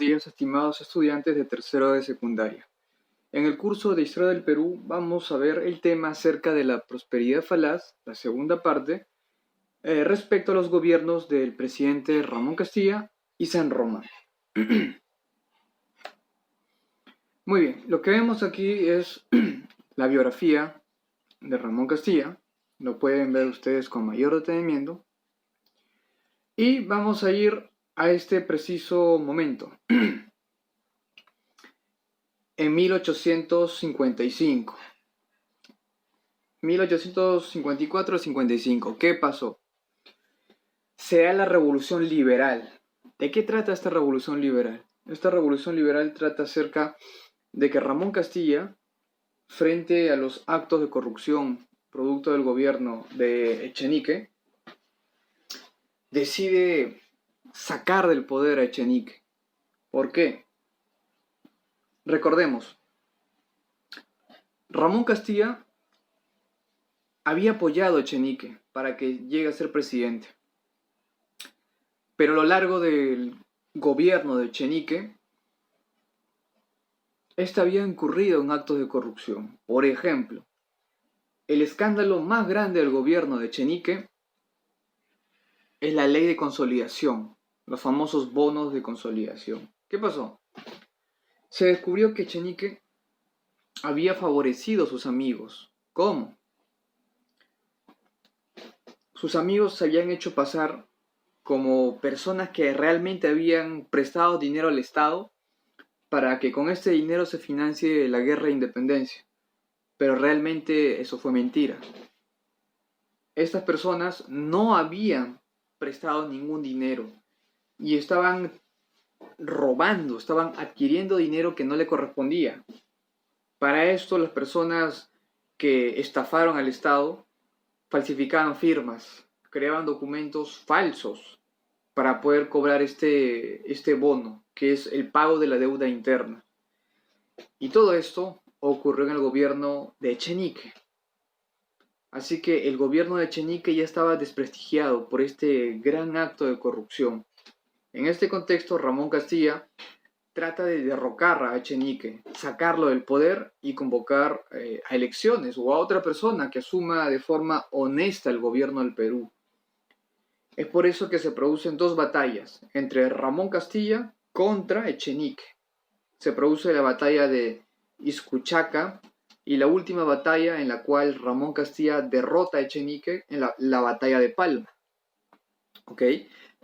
días, estimados estudiantes de tercero de secundaria. En el curso de Historia del Perú vamos a ver el tema acerca de la prosperidad falaz, la segunda parte, respecto a los gobiernos del presidente Ramón Castilla y San Román. Muy bien, lo que vemos aquí es la biografía de Ramón Castilla. Lo pueden ver ustedes con mayor detenimiento. Y vamos a ir a este preciso momento. En 1855. 1854-55. ¿Qué pasó? Se da la Revolución Liberal. ¿De qué trata esta Revolución Liberal? Esta Revolución Liberal trata acerca de que Ramón Castilla, frente a los actos de corrupción producto del gobierno de Echenique, decide sacar del poder a Echenique. ¿Por qué? Recordemos, Ramón Castilla había apoyado a Echenique para que llegue a ser presidente. Pero a lo largo del gobierno de Echenique, este había incurrido en actos de corrupción. Por ejemplo, el escándalo más grande del gobierno de Echenique es la ley de consolidación, los famosos bonos de consolidación. ¿Qué pasó? Se descubrió que Echenique había favorecido a sus amigos. ¿Cómo? Sus amigos se habían hecho pasar como personas que realmente habían prestado dinero al Estado para que con este dinero se financie la guerra de independencia. Pero realmente eso fue mentira. Estas personas no habían prestado ningún dinero y estaban robando, estaban adquiriendo dinero que no le correspondía. Para esto, las personas que estafaron al Estado falsificaban firmas, creaban documentos falsos para poder cobrar este bono, que es el pago de la deuda interna. Y todo esto ocurrió en el gobierno de Echenique. Así que el gobierno de Echenique ya estaba desprestigiado por este gran acto de corrupción. En este contexto, Ramón Castilla trata de derrocar a Echenique, sacarlo del poder y convocar a elecciones o a otra persona que asuma de forma honesta el gobierno del Perú. Es por eso que se producen dos batallas entre Ramón Castilla contra Echenique. Se produce la batalla de Iscuchaca y la última batalla en la cual Ramón Castilla derrota a Echenique en la batalla de Palma. ¿Ok?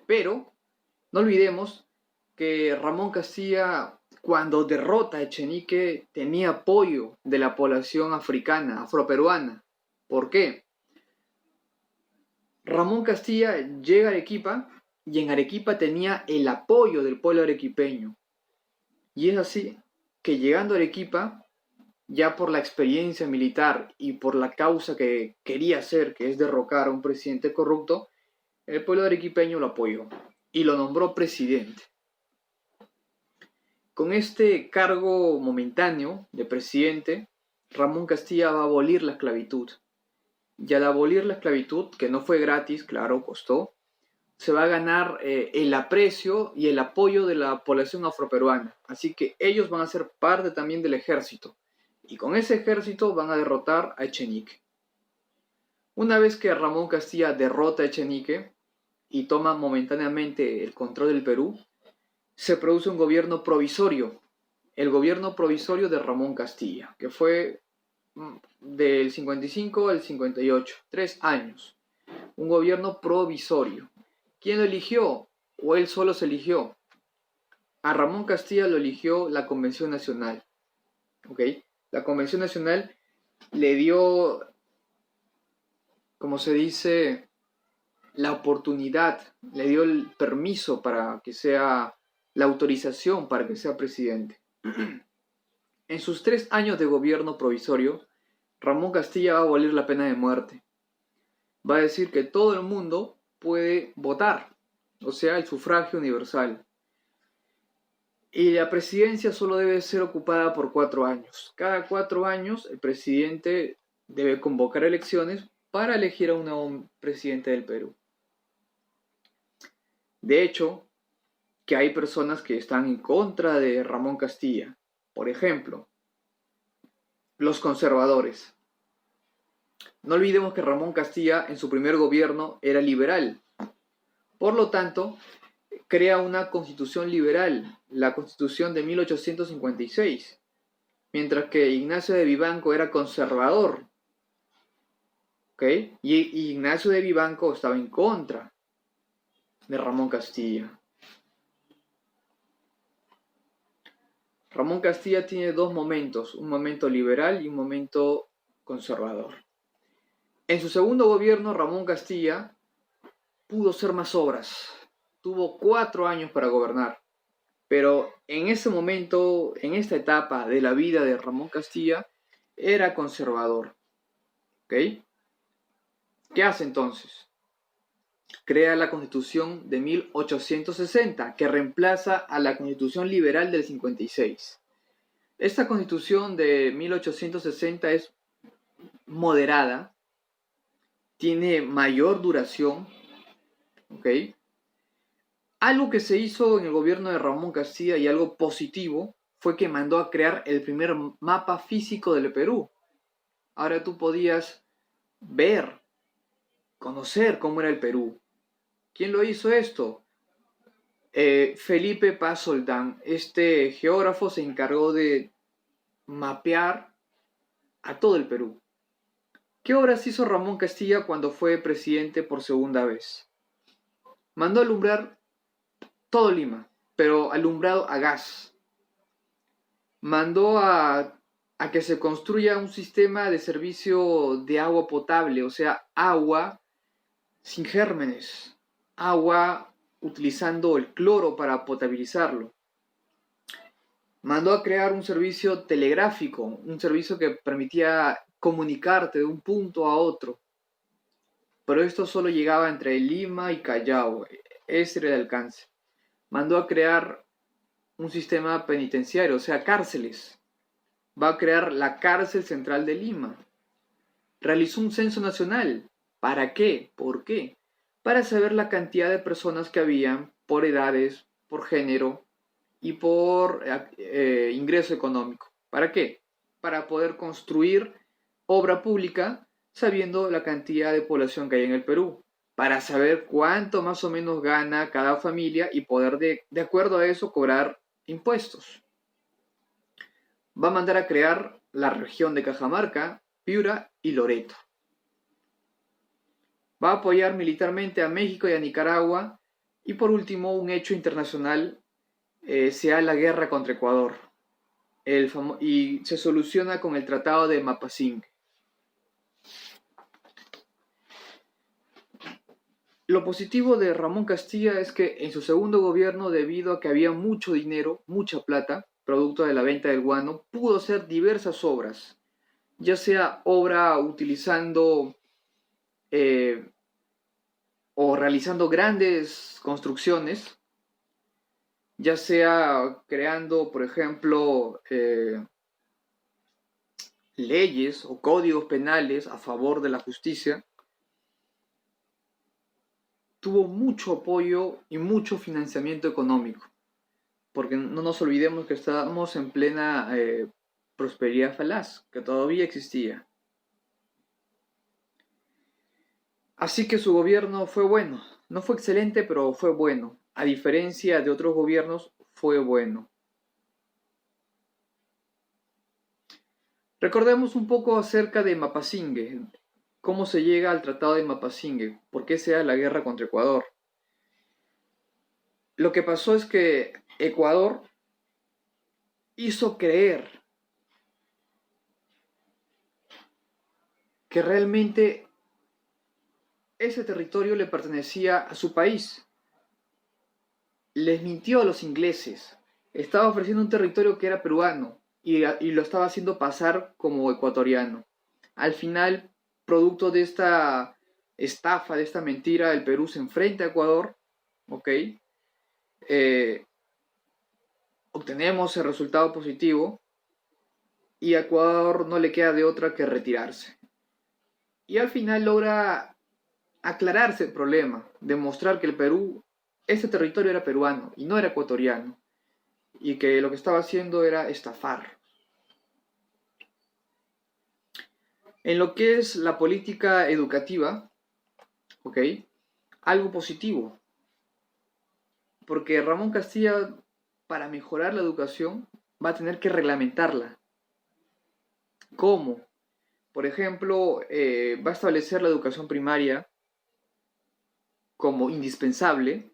Pero no olvidemos que Ramón Castilla, cuando derrota a Echenique, tenía apoyo de la población africana, afroperuana. ¿Por qué? Ramón Castilla llega a Arequipa y en Arequipa tenía el apoyo del pueblo arequipeño. Y es así que llegando a Arequipa, ya por la experiencia militar y por la causa que quería hacer, que es derrocar a un presidente corrupto, el pueblo arequipeño lo apoyó y lo nombró presidente. Con este cargo momentáneo de presidente, Ramón Castilla va a abolir la esclavitud. Y al abolir la esclavitud, que no fue gratis, claro, costó, se va a ganar el aprecio y el apoyo de la población afroperuana. Así que ellos van a ser parte también del ejército. Y con ese ejército van a derrotar a Echenique. Una vez que Ramón Castilla derrota a Echenique y toma momentáneamente el control del Perú, se produce un gobierno provisorio, el gobierno provisorio de Ramón Castilla, que fue del 55 al 58, 3 años. Un gobierno provisorio. ¿Quién lo eligió? ¿O él solo se eligió? A Ramón Castilla lo eligió la Convención Nacional. ¿Ok? La Convención Nacional le dio, como se dice, la oportunidad, le dio el permiso para que sea, la autorización para que sea presidente. En sus 3 años de gobierno provisorio, Ramón Castilla va a abolir la pena de muerte. Va a decir que todo el mundo puede votar, o sea, el sufragio universal. Y la presidencia solo debe ser ocupada por 4 años. Cada 4 años el presidente debe convocar elecciones para elegir a un nuevo presidente del Perú. De hecho, que hay personas que están en contra de Ramón Castilla. Por ejemplo, los conservadores. No olvidemos que Ramón Castilla en su primer gobierno era liberal. Por lo tanto, crea una constitución liberal, la Constitución de 1856, mientras que Ignacio de Vivanco era conservador. ¿Ok? Y Ignacio de Vivanco estaba en contra de Ramón Castilla. Ramón Castilla tiene dos momentos, un momento liberal y un momento conservador. En su segundo gobierno, Ramón Castilla pudo hacer más obras. Tuvo 4 años para gobernar. Pero en ese momento, en esta etapa de la vida de Ramón Castilla, era conservador. ¿Ok? ¿Qué hace entonces? Crea la Constitución de 1860, que reemplaza a la Constitución Liberal del 56. Esta Constitución de 1860 es moderada, tiene mayor duración, ¿ok? Algo que se hizo en el gobierno de Ramón Castilla y algo positivo fue que mandó a crear el primer mapa físico del Perú. Ahora tú podías ver, conocer cómo era el Perú. ¿Quién lo hizo esto? Felipe Paz Soldán. Este geógrafo se encargó de mapear a todo el Perú. ¿Qué obras hizo Ramón Castilla cuando fue presidente por segunda vez? Mandó alumbrar todo Lima, pero alumbrado a gas. Mandó a que se construya un sistema de servicio de agua potable, o sea, agua sin gérmenes, agua utilizando el cloro para potabilizarlo. Mandó a crear un servicio telegráfico, un servicio que permitía comunicarte de un punto a otro. Pero esto solo llegaba entre Lima y Callao, ese era el alcance. Mandó a crear un sistema penitenciario, o sea, cárceles. Va a crear la cárcel central de Lima. Realizó un censo nacional. ¿Para qué? ¿Por qué? Para saber la cantidad de personas que habían por edades, por género y por ingreso económico. ¿Para qué? Para poder construir obra pública sabiendo la cantidad de población que hay en el Perú. Para saber cuánto más o menos gana cada familia y poder de acuerdo a eso cobrar impuestos. Va a mandar a crear la región de Cajamarca, Piura y Loreto. Va a apoyar militarmente a México y a Nicaragua. Y por último, un hecho internacional, sea la guerra contra Ecuador. Y se soluciona con el Tratado de Mapasing. Lo positivo de Ramón Castilla es que en su segundo gobierno, debido a que había mucho dinero, mucha plata, producto de la venta del guano, pudo hacer diversas obras, ya sea obra utilizando o realizando grandes construcciones, ya sea creando, por ejemplo, leyes o códigos penales a favor de la justicia. Tuvo mucho apoyo y mucho financiamiento económico, porque no nos olvidemos que estábamos en plena prosperidad falaz, que todavía existía. Así que su gobierno fue bueno, no fue excelente, pero fue bueno. A diferencia de otros gobiernos, fue bueno. Recordemos un poco acerca de Mapasingue, cómo se llega al Tratado de Mapasingue, por qué se da la guerra contra Ecuador. Lo que pasó es que Ecuador hizo creer que realmente ese territorio le pertenecía a su país. Les mintió a los ingleses. Estaba ofreciendo un territorio que era peruano y lo estaba haciendo pasar como ecuatoriano. Al final, producto de esta estafa, de esta mentira, el Perú se enfrenta a Ecuador, ¿ok? Obtenemos el resultado positivo y a Ecuador no le queda de otra que retirarse. Y al final logra aclararse el problema, demostrar que el Perú este territorio era peruano y no era ecuatoriano, y que lo que estaba haciendo era estafar. En lo que es la política educativa, ¿ok? Algo positivo, porque Ramón Castilla, para mejorar la educación, va a tener que reglamentarla. ¿Cómo? Por ejemplo, va a establecer la educación primaria como indispensable,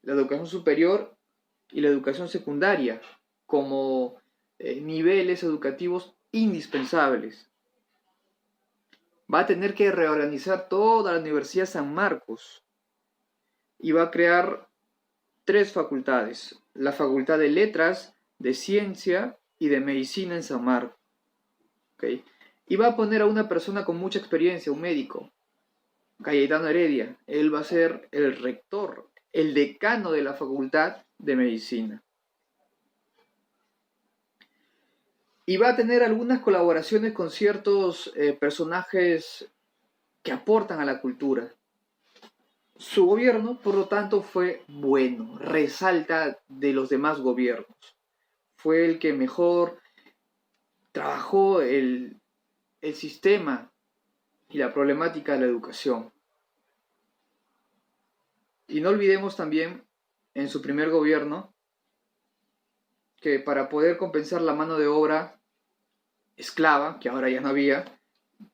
la educación superior y la educación secundaria como niveles educativos indispensables. Va a tener que reorganizar toda la Universidad San Marcos y va a crear 3 facultades: la Facultad de Letras, de Ciencia y de Medicina en San Marcos. ¿Okay? Y va a poner a una persona con mucha experiencia, un médico, Cayetano Heredia. Él va a ser el rector, el decano de la Facultad de Medicina. Y va a tener algunas colaboraciones con ciertos personajes que aportan a la cultura. Su gobierno, por lo tanto, fue bueno, resalta de los demás gobiernos. Fue el que mejor trabajó el sistema y la problemática de la educación. Y no olvidemos también, en su primer gobierno, que para poder compensar la mano de obra esclava, que ahora ya no había,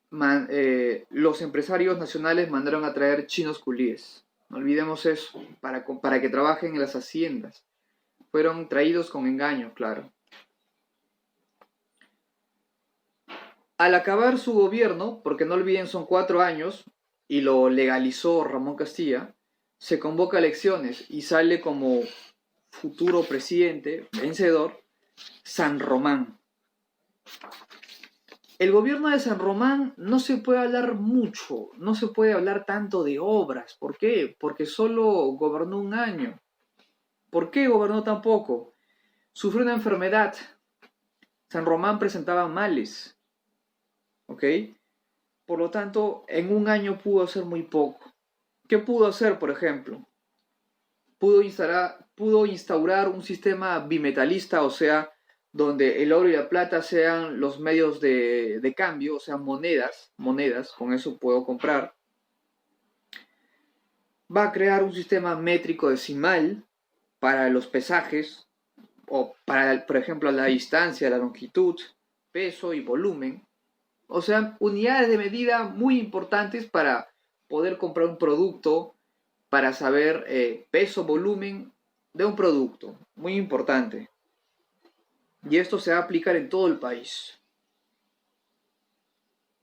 los empresarios nacionales mandaron a traer chinos culíes. No olvidemos eso, para que trabajen en las haciendas. Fueron traídos con engaño, claro. Al acabar su gobierno, porque no olviden son 4 años, y lo legalizó Ramón Castilla, se convoca elecciones y sale como futuro presidente, vencedor, San Román. El gobierno de San Román no se puede hablar mucho, no se puede hablar tanto de obras. ¿Por qué? Porque solo gobernó un año. ¿Por qué gobernó tan poco? Sufrió una enfermedad. San Román presentaba males. ¿Ok? Por lo tanto, en un año pudo hacer muy poco. ¿Qué pudo hacer, por ejemplo? Pudo instaurar un sistema bimetalista, o sea, donde el oro y la plata sean los medios de cambio, o sea, monedas, con eso puedo comprar. Va a crear un sistema métrico decimal para los pesajes, o para, por ejemplo, la distancia, la longitud, peso y volumen. O sea, unidades de medida muy importantes para poder comprar un producto, para saber peso, volumen de un producto. Muy importante. Y esto se va a aplicar en todo el país.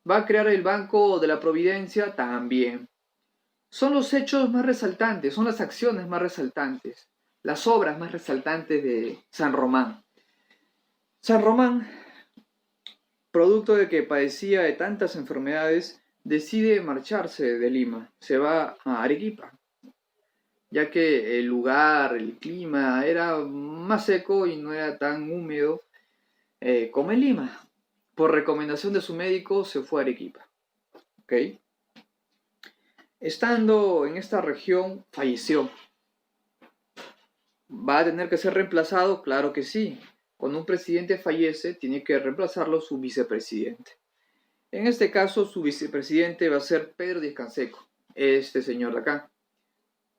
Va a crear el Banco de la Providencia también. Son los hechos más resaltantes, son las acciones más resaltantes, las obras más resaltantes de San Román. San Román, producto de que padecía de tantas enfermedades, decide marcharse de Lima, se va a Arequipa, ya que el lugar, el clima era más seco y no era tan húmedo como en Lima. Por recomendación de su médico se fue a Arequipa. ¿Okay? Estando en esta región, falleció. ¿Va a tener que ser reemplazado? Claro que sí. Cuando un presidente fallece, tiene que reemplazarlo su vicepresidente. En este caso, su vicepresidente va a ser Pedro Díaz-Canseco. Este señor de acá.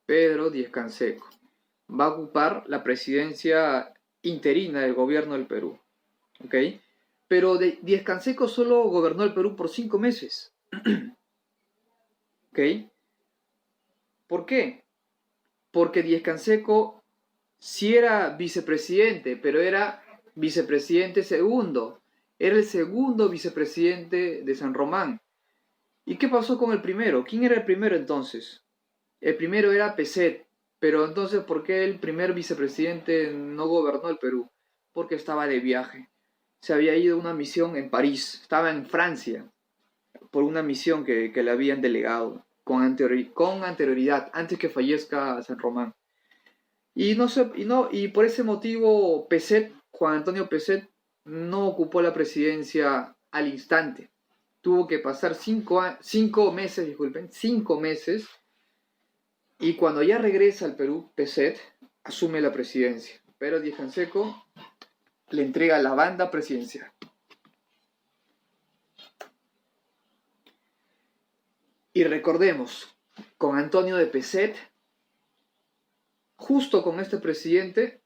Pedro Díaz-Canseco. Va a ocupar la presidencia interina del gobierno del Perú. ¿Ok? Pero Díaz-Canseco solo gobernó el Perú por 5 meses. ¿Ok? ¿Por qué? Porque Díaz-Canseco sí era vicepresidente, pero era vicepresidente segundo. Era el segundo vicepresidente de San Román. ¿Y qué pasó con el primero? ¿Quién era el primero entonces? El primero era Peset. Pero entonces, ¿por qué el primer vicepresidente no gobernó el Perú? Porque estaba de viaje. Se había ido a una misión en París. Estaba en Francia por una misión que le habían delegado con anterioridad, antes que fallezca San Román. Y por ese motivo Peset, Juan Antonio Peset, no ocupó la presidencia al instante. Tuvo que pasar 5 meses Y cuando ya regresa al Perú, Pezet asume la presidencia. Pero Díaz Canseco le entrega la banda presidencial. Y recordemos, con Antonio de Pezet, justo con este presidente,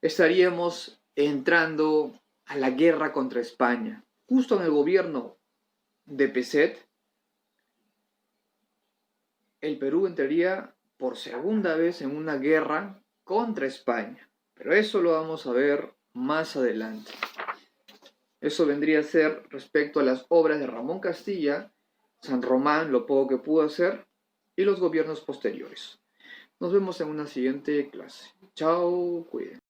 estaríamos entrando a la guerra contra España. Justo en el gobierno de Pezet, el Perú entraría por segunda vez en una guerra contra España. Pero eso lo vamos a ver más adelante. Eso vendría a ser respecto a las obras de Ramón Castilla, San Román, lo poco que pudo hacer, y los gobiernos posteriores. Nos vemos en una siguiente clase. Chao, cuídense.